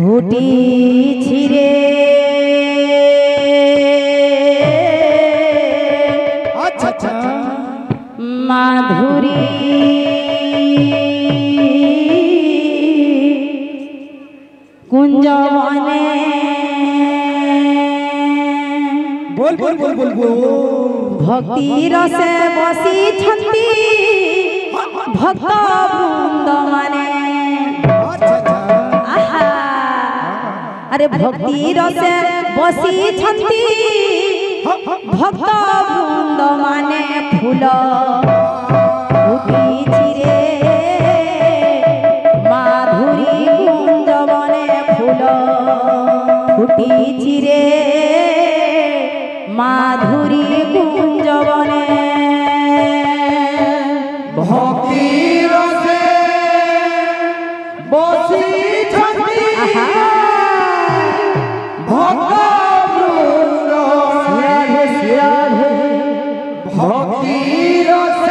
ফুটিছি রে আচ্ছা আচ্ছা মাধুরী কুঞ্জবনে बोल बोल बोल बोल बोल भक्ति रसे बसिछन्ति भक्त वृंद माने आहा अरे भक्ति रसे बसिछन्ति भक्त वृंद माने फूल फुटिछि रे माधुरी कुंजबने फूल फुटिछि रे माधुरी कुंजबने भक्ति रसे बसिछन्ति भक्त वृंद भक्ति रसे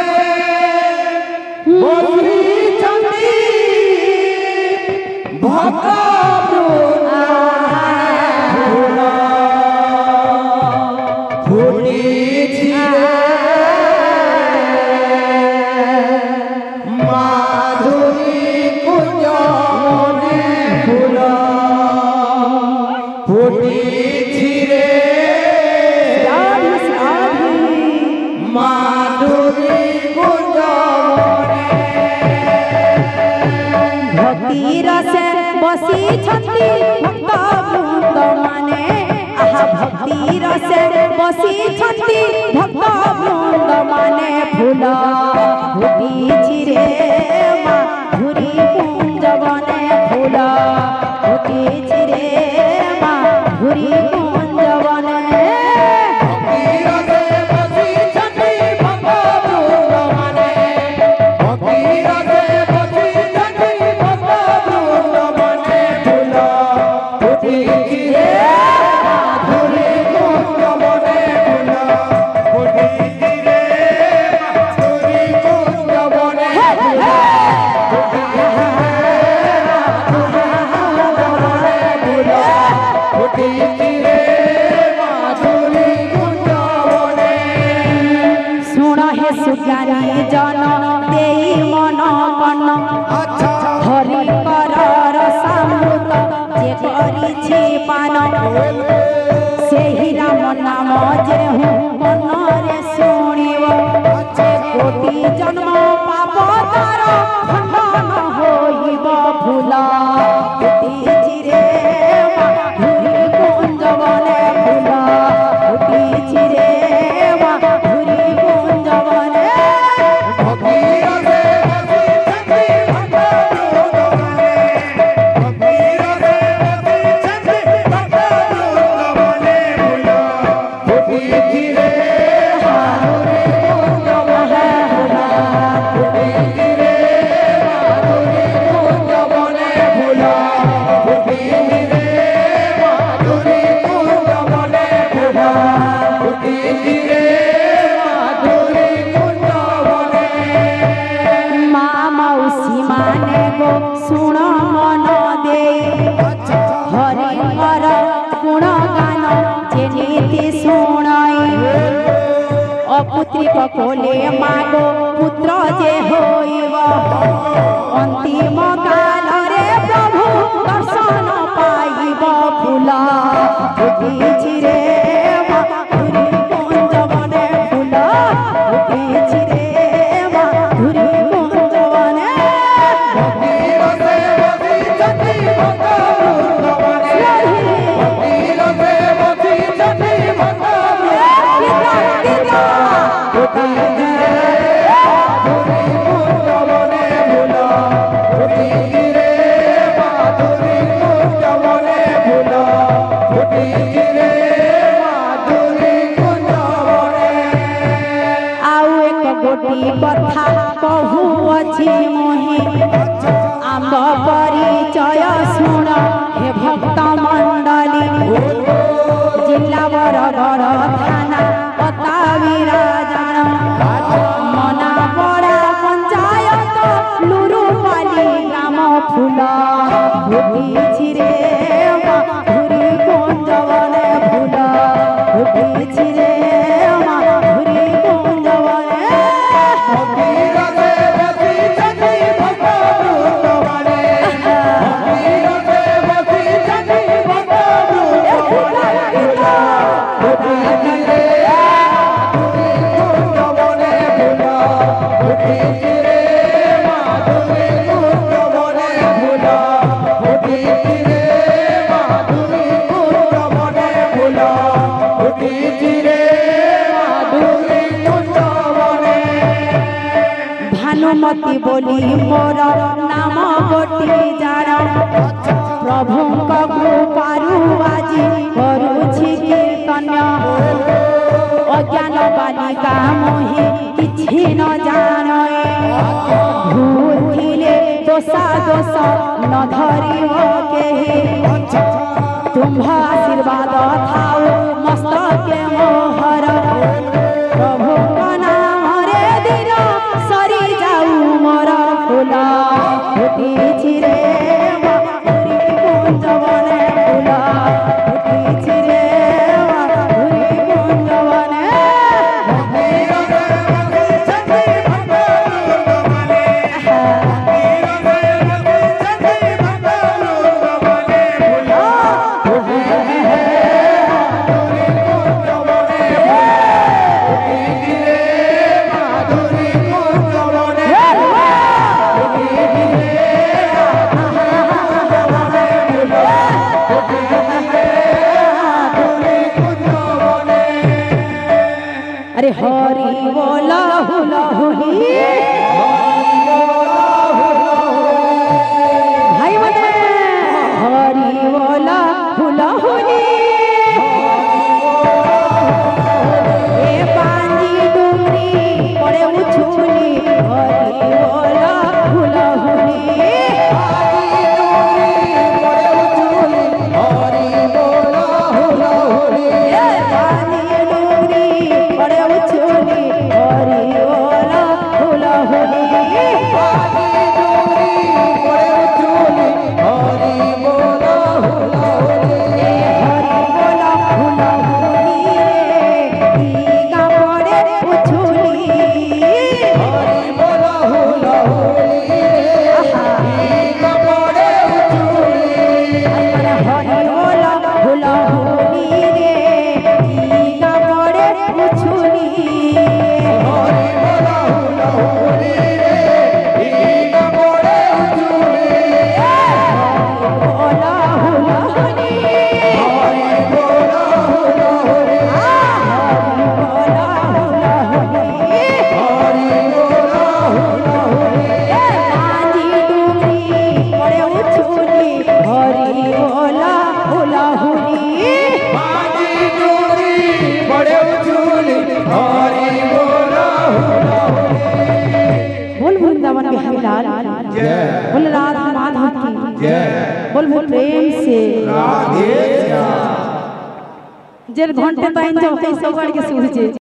बसिछन्ति भक्त बसिछन्ति भक्त वृंद माने आहा भक्ति रसे बसिछन्ति भक्त वृंद माने फूल फुटिछि रे माधुरी कुंजबने फूल फुटिछि रे माधुरी कुंजबने सुज्ञानी जन देई मन कन हरि कर रसामृत जे करिछि पान सेहि राम नाम जेहु मनरे शुणिब कोटि जन्म पाप तार खंडन होइब फूल फुटिछि रे माधुरी कुंजबने फूल फुटिछि रे माधुरी कुंजबने सुन मन दे हरि कर गुण गान जे नीति शुणाई अपुत्रिक कोले मागो पुत्र जे होइब अंतिम काल रे प्रभु दर्शन पाइब फूल फुटिछि रे माधुरी कुंजबने फूल फुटिछि रे माधुरी कुंजबने कथा कहूअछि मोहि आम्ब परिचय शुण हे भक्त मंडली जिला बरगड़ थाना पता विराजन मना पड़ा पंचायत लुरुपाली ग्राम फूल फुटी ফুটেছি রে মাধুরী কুঞ্জবনে ফুল ফুটেছি রে মাধুরী কুঞ্জবনে भानुमती बोली मोर नाम गोटी जान प्रभुंक कृपारु आजी करुछि कीर्तन अज्ञान बालिका मोहि किछि न जानए भूल थिले दोषा दोष न धरिब केहि तुम्ह आशीर्वाद थाओ मस्तके मोहर प्रभुंक नाम रे दिन सरी जाऊ मोर फूल फुटिछि रे माधुरी कुंजवने फूल फुटिछि रे माधुरी कुंजवने अरे हरि बोला हुला हुली भाई बता हरि बोला हुला हुली ए पांजी डुंगरी पड़े उछुली हरि बोला हुला हुली बोल राधा माधव की बोल प्रेम से जर घंटे टाइम जब सब के सूझे।